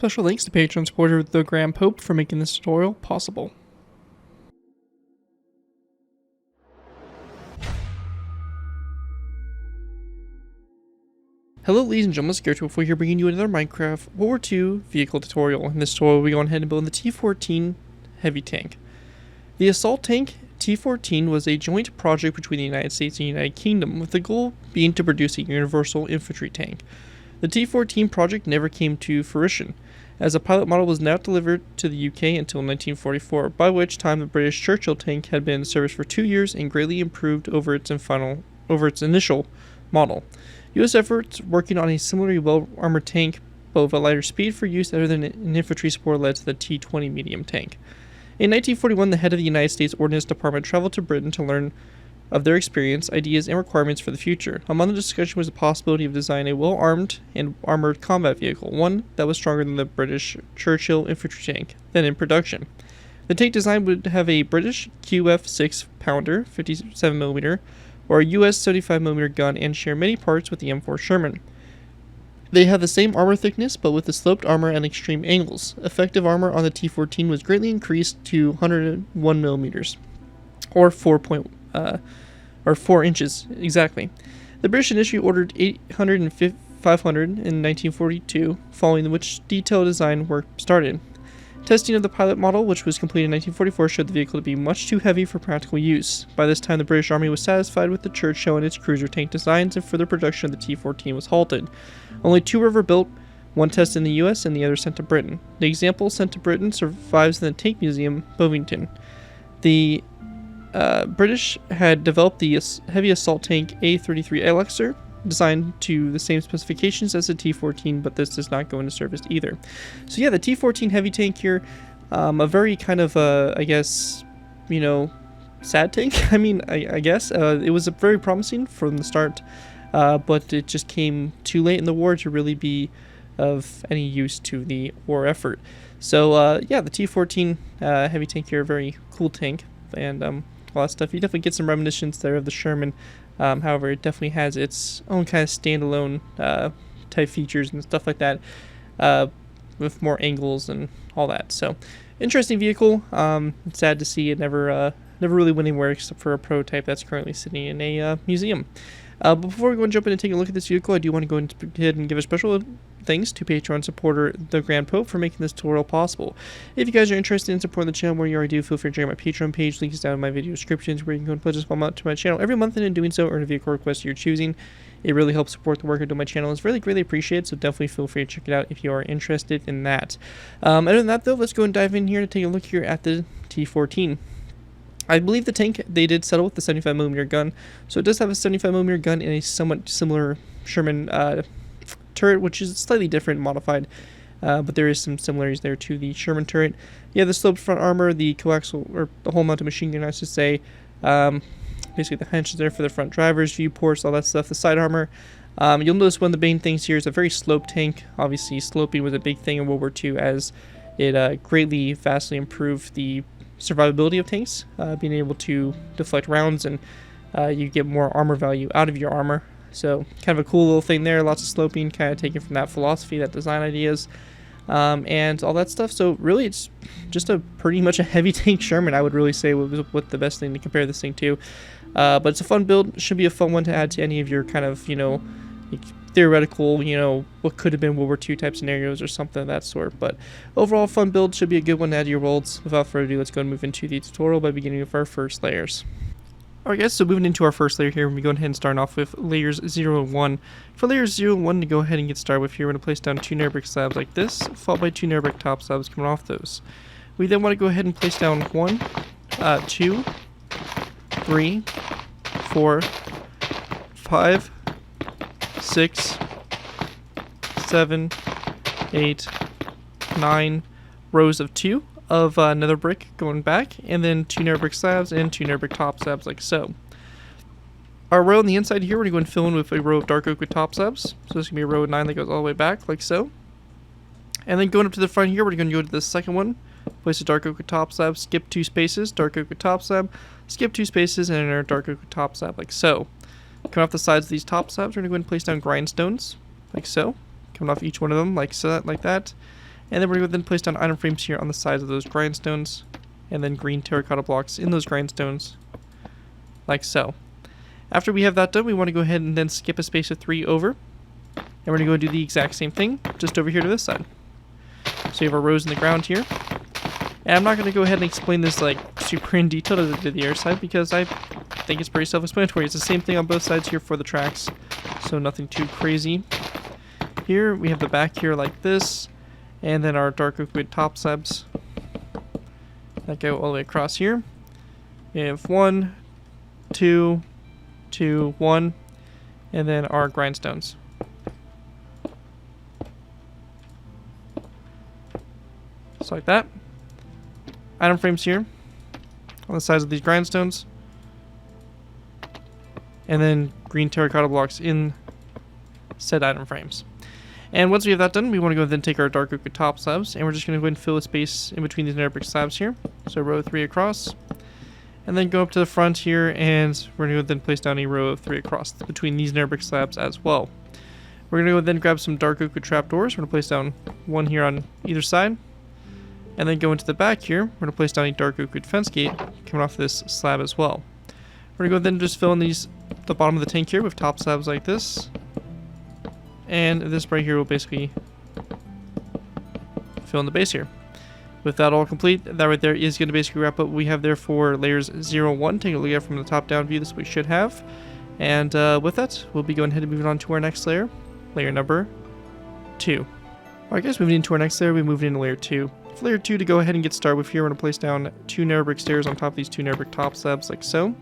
Special thanks to Patreon supporter The Grand Pope for making this tutorial possible. Hello ladies and gentlemen, ZPro here bringing you another Minecraft World War II vehicle tutorial. In this tutorial we'll be going ahead and building the T14 heavy tank. The assault tank T14 was a joint project between the United States and United Kingdom, with the goal being to produce a universal infantry tank. The T14 project never came to fruition, as a pilot model was not delivered to the UK until 1944, by which time the British Churchill tank had been in service for 2 years and greatly improved over its initial model. U.S. efforts working on a similarly well-armored tank, but with a lighter speed for use other than an infantry support, led to the T20 medium tank. In 1941, the head of the United States Ordnance Department traveled to Britain to learn of their experience, ideas, and requirements for the future. Among the discussion was the possibility of designing a well-armed and armored combat vehicle, one that was stronger than the British Churchill infantry tank, then in production. The tank design would have a British QF 6-pounder, 57mm, or a US 75mm gun and share many parts with the M4 Sherman. They have the same armor thickness, but with the sloped armor and extreme angles. Effective armor on the T14 was greatly increased to 101mm, or 4 inches exactly. The British initially ordered 800 and 500 in 1942, following which detailed design work started. Testing of the pilot model, which was completed in 1944, showed the vehicle to be much too heavy for practical use. By this time, the British Army was satisfied with the Churchill and its cruiser tank designs, and further production of the T14 was halted. Only 2 were built, one tested in the US and the other sent to Britain. The example sent to Britain survives in the Tank Museum, Bovington. The British had developed the heavy assault tank A33 Elixir, designed to the same specifications as the T14, but this does not go into service either. So yeah, the T14 heavy tank here, a very kind of, I guess, you know, sad tank. I mean, I guess. It was very promising from the start, but it just came too late in the war to really be of any use to the war effort. So yeah, the T14 heavy tank here, very cool tank, and a lot of stuff. You definitely get some reminiscence there of the Sherman. However, it definitely has its own kind of standalone type features and stuff like that, with more angles and all that. So, interesting vehicle. It's sad to see it never really went anywhere except for a prototype that's currently sitting in a museum. But before we go and jump in and take a look at this vehicle, I do want to go ahead and give a special thanks to Patreon supporter The Grand Pope for making this tutorial possible. If you guys are interested in supporting the channel where you already do, feel free to check out my Patreon page. Link is down in my video descriptions, where you can go and pledge a small amount to my channel every month, and in doing so, earn a vehicle request you're choosing. It really helps support the work I do on my channel. It's really greatly appreciated, so definitely feel free to check it out if you are interested in that. Other than that, though, let's go and dive in here to take a look here at the T14. I believe the tank, they did settle with the 75mm gun, so it does have a 75mm gun and a somewhat similar Sherman turret, which is slightly different, modified, but there is some similarities there to the Sherman turret. Yeah, the sloped front armor, the coaxial, or the whole mounted machine gun, I should say. Basically the hench is there for the front drivers, viewports, all that stuff. The side armor, you'll notice one of the main things here is a very sloped tank. Obviously, sloping was a big thing in World War II, as it greatly, vastly improved the survivability of tanks, being able to deflect rounds, and you get more armor value out of your armor. So kind of a cool little thing there, lots of sloping, kind of taken from that philosophy, that design ideas, and all that stuff. So really it's just pretty much a heavy tank Sherman, I would really say, was what the best thing to compare this thing to. But it's a fun build, should be a fun one to add to any of your kind of, you know, theoretical, you know, what could have been World War II type scenarios or something of that sort. But overall, fun build, should be a good one to add to your worlds. Without further ado, let's go and move into the tutorial by beginning with our first layers. Alright guys, so moving into our first layer here, we're going to go ahead and start off with layers 0 and 1. For layers 0 and 1 to go ahead and get started with here, we're going to place down 2 nether brick slabs like this, followed by 2 nether brick top slabs coming off those. We then want to go ahead and place down 1, 2, 3, 4, 5, 6, 7, 8, 9 rows of 2 of nether brick going back, and then 2 nether brick slabs and 2 nether brick top slabs like so. Our row on the inside here, we're going to go and fill in with a row of dark oak with top slabs. So this is going to be a row of 9 that goes all the way back like so. And then going up to the front here, we're going to go to the second one, place a dark oak with top slab, skip 2 spaces, dark oak with top slab, skip 2 spaces, and our dark oak with top slab like so. Coming off the sides of these top slabs, we're going to go ahead and place down grindstones like so. Coming off each one of them like so, like that. And then we're going to then place down item frames here on the sides of those grindstones, and then green terracotta blocks in those grindstones, like so. After we have that done, we want to go ahead and then skip a space of 3 over, and we're going to go and do the exact same thing, just over here to this side. So you have our rows in the ground here. And I'm not going to go ahead and explain this like super in detail to the other side, because I think it's pretty self-explanatory. It's the same thing on both sides here for the tracks, so nothing too crazy. Here we have the back here like this, and then our dark oak wood top slabs that go all the way across here. We have 1, 2, 2, 1, and then our grindstones. Just like that. Item frames here on the sides of these grindstones, and then green terracotta blocks in said item frames. And once we have that done, we want to go and then take our dark oak with top slabs, and we're just going to go ahead and fill a space in between these nether brick slabs here. So row 3 across, and then go up to the front here, and we're going to go then place down a row of 3 across between these nether brick slabs as well. We're going to go then grab some dark oak with trapdoors. We're going to place down 1 here on either side, and then go into the back here. We're going to place down a dark oak wood fence gate coming off this slab as well. We're going to go then just fill in the bottom of the tank here with top slabs like this. And this right here will basically fill in the base here. With that all complete, that right there is going to basically wrap up what we have there for layers 0 and 1. Take a look at it from the top down view. This is what we should have. And with that, we'll be going ahead and moving on to our next layer, layer number 2. Alright guys, moving into our next layer, we moved into layer 2. For layer 2, to go ahead and get started with here, we're going to place down 2 nether brick stairs on top of these 2 nether brick top slabs like so.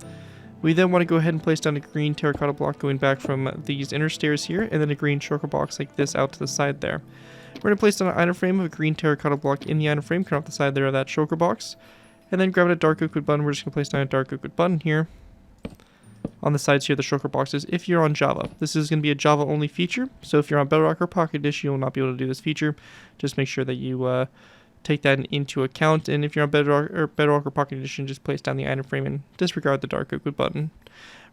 We then want to go ahead and place down a green terracotta block going back from these inner stairs here, and then a green shulker box like this out to the side there. We're going to place down an item frame of a green terracotta block in the item frame, coming off the side there of that shulker box. And then grabbing a dark oak wood button, we're just going to place down a dark oak wood button here on the sides here of the shulker boxes if you're on Java. This is going to be a Java only feature, so if you're on Bedrock or Pocket Edition, you will not be able to do this feature. Just make sure that you take that into account, and if you're on Bedrock or Pocket Edition, just place down the item frame and disregard the dark oak wood button.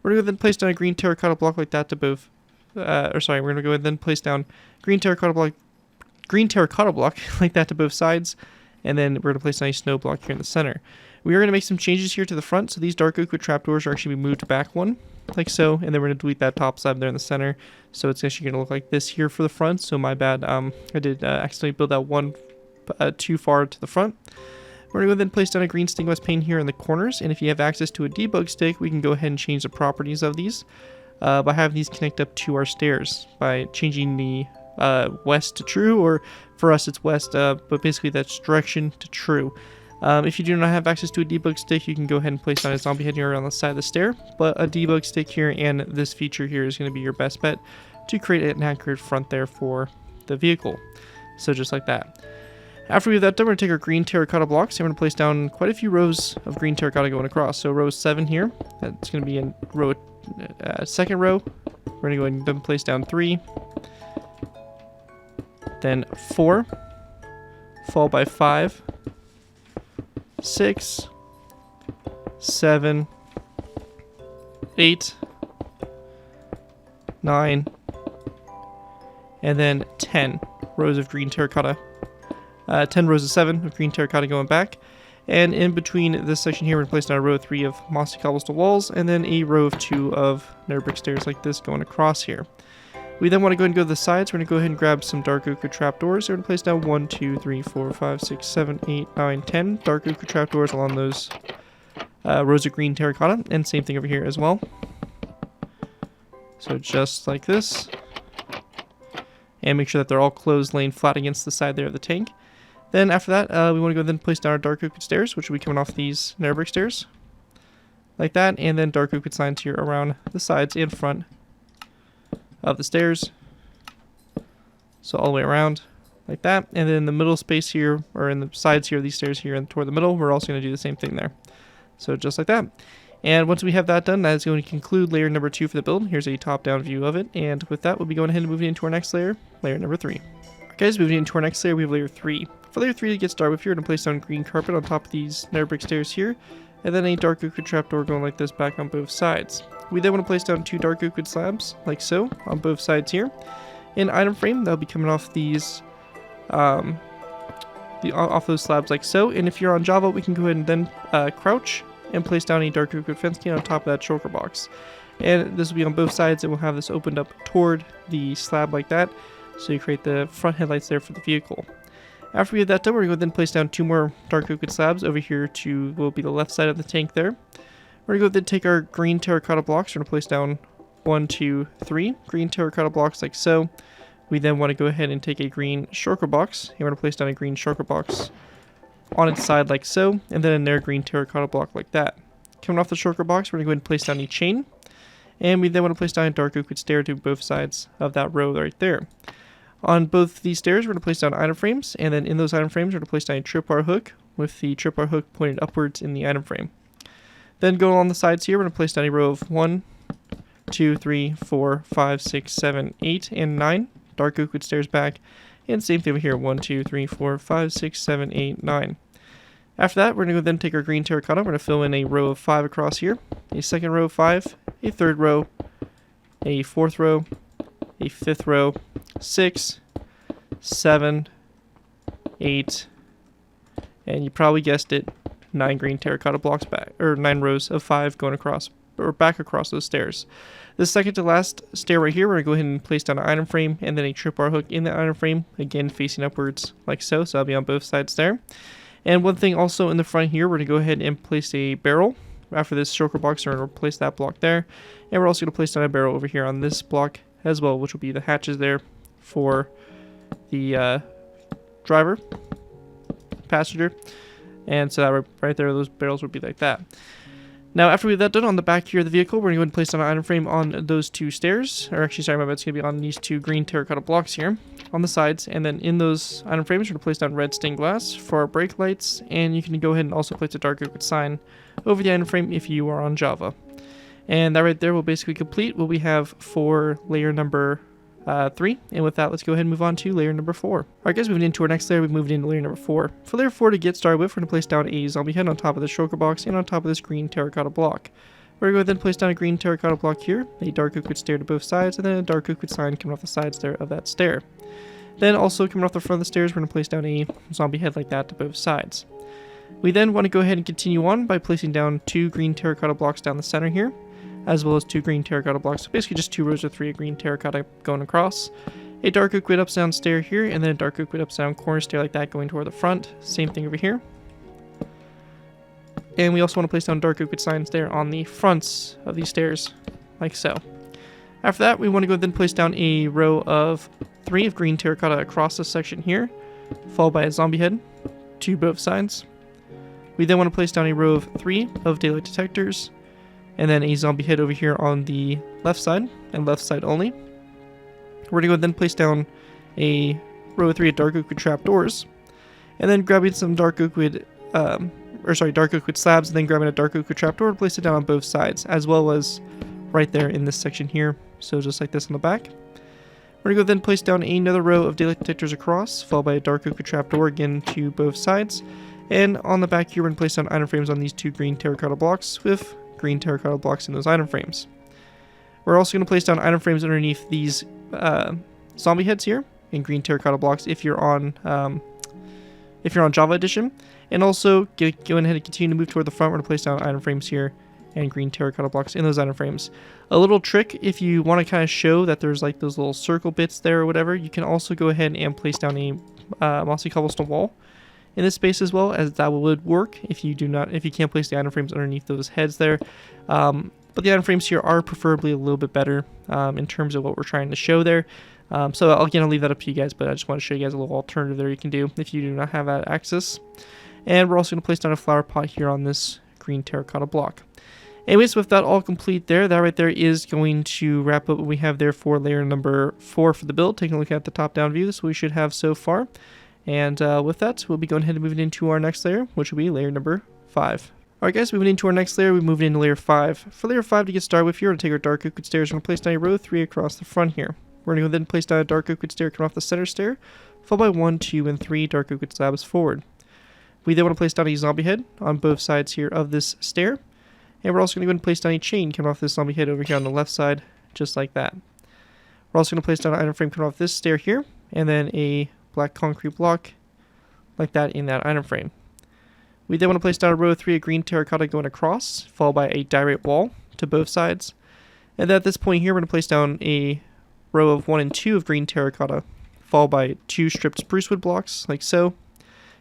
We're going to then place down a green terracotta block like that to both, we're going to go and then place down green terracotta block like that to both sides, and then we're going to place down a snow block here in the center. We are going to make some changes here to the front, so these dark oak wood trapdoors are actually moved back 1, like so, and then we're going to delete that top slab there in the center, so it's actually going to look like this here for the front, so my bad, I did accidentally build that one too far to the front. We're going to go then place down a green stained glass pane here in the corners, and if you have access to a debug stick, we can go ahead and change the properties of these by having these connect up to our stairs by changing the west to true, or for us it's west, but basically that's direction to true. If you do not have access to a debug stick, you can go ahead and place down a zombie head here on the side of the stair, but a debug stick here and this feature here is going to be your best bet to create an accurate front there for the vehicle. So just like that. After we have that done, we're going to take our green terracotta blocks and we're going to place down quite a few rows of green terracotta going across. So row 7 here, that's going to be in row second row. We're going to go ahead and then place down 3, then 4, followed by 5, 6, 7, 8, 9, and then 10 rows of green terracotta. 10 rows of 7 of green terracotta going back, and in between this section here we're going to place down a row of 3 of mossy cobblestone walls, and then a row of 2 of nether brick stairs like this going across here. We then want to go ahead and go to the sides. We're going to go ahead and grab some dark oak trapdoors. We're going to place down 1, 2, 3, 4, 5, 6, 7, 8, 9, 10 dark oak trapdoors along those rows of green terracotta, and same thing over here as well. So just like this, and make sure that they're all closed, laying flat against the side there of the tank. Then after that, we want to go then place down our dark oak stairs, which will be coming off these nether brick stairs, like that, and then dark oak signs here around the sides and front of the stairs, so all the way around, like that. And then the middle space here, or in the sides here of these stairs here and toward the middle, we're also going to do the same thing there. So just like that. And once we have that done, that is going to conclude layer number 2 for the build. Here's a top-down view of it, and with that, we'll be going ahead and moving into our next layer, layer number 3. Alright guys, moving into our next layer, we have layer 3. For layer 3 to get started with, here, we're going to place down green carpet on top of these nether brick stairs here, and then a dark oak trapdoor going like this back on both sides. We then want to place down 2 dark oak slabs, like so, on both sides here. An item frame that'll be coming off these off those slabs like so. And if you're on Java, we can go ahead and then crouch and place down a dark oak wood fence can on top of that shulker box. And this will be on both sides, and we'll have this opened up toward the slab like that. So you create the front headlights there for the vehicle. After we have that done, we're going to then place down 2 more dark oak wood slabs over here to will be the left side of the tank there. We're going to go then take our green terracotta blocks. We're going to place down 1, 2, 3 green terracotta blocks like so. We then want to go ahead and take a green shulker box. And we're going to place down a green shulker box on its side like so. And then another green terracotta block like that. Coming off the shulker box, we're going to go ahead and place down a chain. And we then want to place down a dark oak wood stair to both sides of that row right there. On both these stairs, we're going to place down item frames, and then in those item frames, we're going to place down a tripwire hook with the tripwire hook pointed upwards in the item frame. Then going along the sides here, we're going to place down a row of 1, 2, 3, 4, 5, 6, 7, 8, and 9 dark oak wood stairs back, and same thing over here, 1, 2, 3, 4, 5, 6, 7, 8, 9. After that, we're going to go then take our green terracotta, we're going to fill in a row of 5 across here, a second row of 5, a third row, a fourth row, a fifth row, 6, 7, 8, and you probably guessed it, 9 green terracotta blocks back, or 9 rows of 5 going across, or back across those stairs. The second to last stair right here, we're going to go ahead and place down an item frame and then a tripwire hook in the item frame, again facing upwards like so, so that'll be on both sides there. And one thing also in the front here, we're going to go ahead and place a barrel. After this shulker box, we're going to place that block there, and we're also going to place down a barrel over here on this block as well, which will be the hatches there for the driver, passenger, and so that right there, those barrels would be like that. Now, after we have that done on the back here of the vehicle, we're going to go ahead and place down an item frame on those 2 stairs, or actually, sorry, my bad, it's going to be on these 2 green terracotta blocks here on the sides, and then in those item frames, we're going to place down red stained glass for our brake lights, and you can go ahead and also place a dark oak wood sign over the item frame if you are on Java. And that right there will basically complete what we have for layer number 3. And with that, let's go ahead and move on to layer number 4. Alright guys, moving into our next layer, we've moved into layer number 4. For layer 4 to get started with, we're going to place down a zombie head on top of the shulker box and on top of this green terracotta block. We're going to then place down a green terracotta block here, a dark oak wood stair to both sides, and then a dark oak wood sign coming off the sides there of that stair. Then also coming off the front of the stairs, we're going to place down a zombie head like that to both sides. We then want to go ahead and continue on by placing down 2 green terracotta blocks down the center here, as well as 2 green terracotta blocks, so basically just 2 rows of 3 of green terracotta going across. A dark oak wood upside down stair here, and then a dark oak wood upside down corner stair like that going toward the front. Same thing over here. And we also want to place down dark oak wood signs there on the fronts of these stairs, like so. After that, we want to go then place down a row of 3 of green terracotta across this section here, followed by a zombie head to both sides. We then want to place down a row of 3 of daylight detectors, and then a zombie head over here on the left side, and left side only. We're going to go then place down a row of 3 of dark oak wood trapdoors, and then grabbing some dark oak wood, dark oak wood slabs, and then grabbing a dark oak wood trapdoor and place it down on both sides, as well as right there in this section here, so just like this on the back. We're going to go then place down another row of daylight detectors across, followed by a dark oak wood trapdoor again to both sides, and on the back here we're going to place down item frames on these 2 green terracotta blocks with green terracotta blocks in those item frames. We're also going to place down item frames underneath these zombie heads here in green terracotta blocks if you're on Java Edition, and also go ahead and continue to move toward the front. We're going to place down item frames here and green terracotta blocks in those item frames. A little trick, if you want to kind of show that there's like those little circle bits there or whatever, you can also go ahead and place down a mossy cobblestone wall in this space as well, as that would work if you can't place the item frames underneath those heads there. But the item frames here are preferably a little bit better in terms of what we're trying to show there. So again, I'll leave that up to you guys, but I just want to show you guys a little alternative there you can do if you do not have that access. And we're also going to place down a flower pot here on this green terracotta block. Anyways, with that all complete there, that right there is going to wrap up what we have there for layer number 4 for the build. Taking a look at the top-down view, this is what we should have so far. And with that, we'll be going ahead and moving into our next layer, which will be layer number 5. Alright guys, moving into our next layer, we move into layer 5. For layer 5 to get started with here, we're going to take our dark oak wood stairs, we're going to place down a row of 3 across the front here. We're going to then place down a dark oak wood stair coming off the center stair, followed by 1, 2, and 3 dark oak wood slabs forward. We then want to place down a zombie head on both sides here of this stair. And we're also going to go ahead and place down a chain coming off this zombie head over here on the left side, just like that. We're also going to place down an item frame coming off this stair here, and then a black concrete block like that in that item frame. We then want to place down a row of 3 of green terracotta going across, followed by a diorite wall to both sides. And then at this point here, we're going to place down a row of 1 and 2 of green terracotta, followed by 2 stripped spruce wood blocks, like so,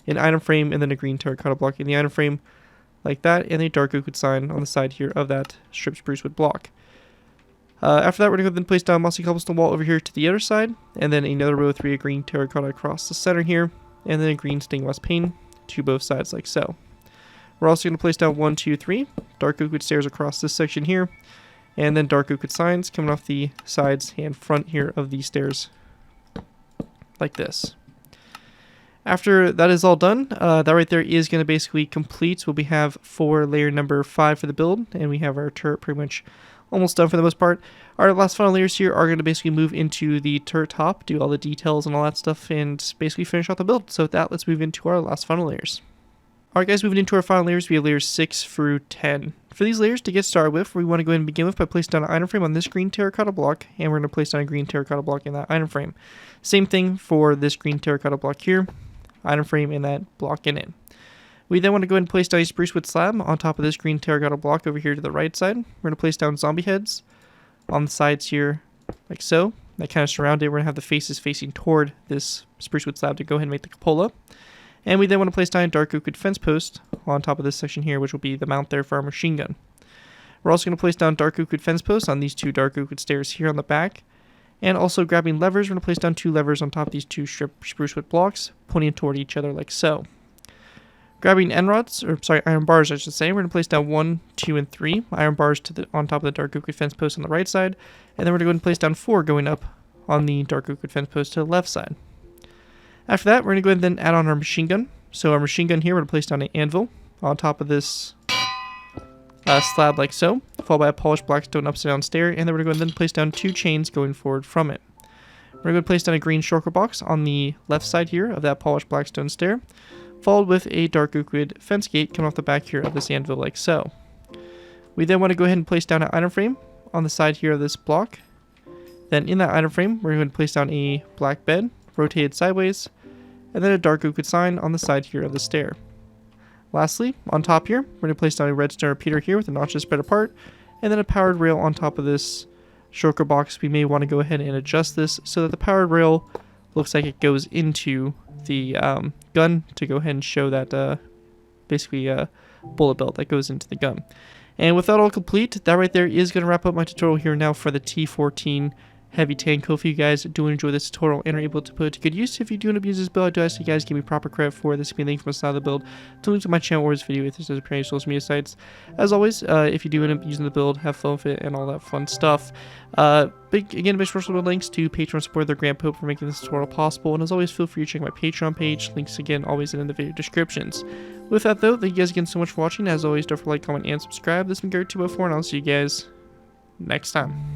an item frame, and then a green terracotta block in the item frame, like that, and a dark oak wood sign on the side here of that stripped spruce wood block. After that, we're going to go then place down a mossy cobblestone wall over here to the other side, and then another row of 3 of green terracotta across the center here, and then a green stained glass pane to both sides, like so. We're also going to place down 1, 2, 3 dark oak wood stairs across this section here, and then dark oak wood signs coming off the sides and front here of these stairs, like this. After that is all done, that right there is going to basically complete what we have for layer number 5 for the build, and we have our turret pretty much almost done for the most part. Our last final layers here are going to basically move into the turret top, do all the details and all that stuff, and basically finish out the build. So with that, let's move into our last final layers. Alright guys, moving into our final layers, we have layers 6 through 10. For these layers to get started with, we want to go ahead and begin with by placing down an item frame on this green terracotta block, and we're going to place down a green terracotta block in that item frame. Same thing for this green terracotta block here, item frame and that block in it. We then want to go ahead and place down a spruce wood slab on top of this green terracotta block over here to the right side. We're going to place down zombie heads on the sides here, like so. That kind of surround it. We're going to have the faces facing toward this spruce wood slab to go ahead and make the cupola. And we then want to place down a dark oak wood fence post on top of this section here, which will be the mount there for our machine gun. We're also going to place down dark oak wood fence posts on these 2 dark oak wood stairs here on the back. And also grabbing levers, we're going to place down 2 levers on top of these 2 stripped spruce wood blocks, pointing toward each other like so. Grabbing iron bars, I should say, we're going to place down 1, 2, and 3 iron bars on top of the dark oak wood fence post on the right side, and then we're going to go ahead and place down 4 going up on the dark oak wood fence post to the left side. After that, we're going to go ahead and then add on our machine gun. So our machine gun here, we're going to place down an anvil on top of this slab like so, followed by a polished blackstone upside down stair, and then we're going to go ahead and then place down 2 chains going forward from it. We're going to place down a green shulker box on the left side here of that polished blackstone stair, followed with a dark oak wood fence gate coming off the back here of this anvil like so. We then want to go ahead and place down an item frame on the side here of this block. Then in that item frame, we're going to place down a black bed, rotated sideways, and then a dark oak wood sign on the side here of the stair. Lastly, on top here, we're going to place down a redstone repeater here with the notches spread apart, and then a powered rail on top of this shulker box. We may want to go ahead and adjust this so that the powered rail looks like it goes into the gun to go ahead and show that basically a bullet belt that goes into the gun. And with that all complete, that right there is going to wrap up my tutorial here now for the T14 heavy tank. Hopefully you guys do enjoy this tutorial and are able to put it to good use. If you do end up using this build, I do ask you guys give me proper credit for this. Be a link from the side of the build to link to my channel or this video if there's any social media sites. As always, if you do end up using the build, have fun with it and all that fun stuff. Big special links to Patreon support their Grand Pope for making this tutorial possible. And as always, feel free to check my Patreon page. Links again always in the video descriptions. With that though, thank you guys again so much for watching. As always, don't forget to like, comment, and subscribe. This has been Gary204, and I'll see you guys next time.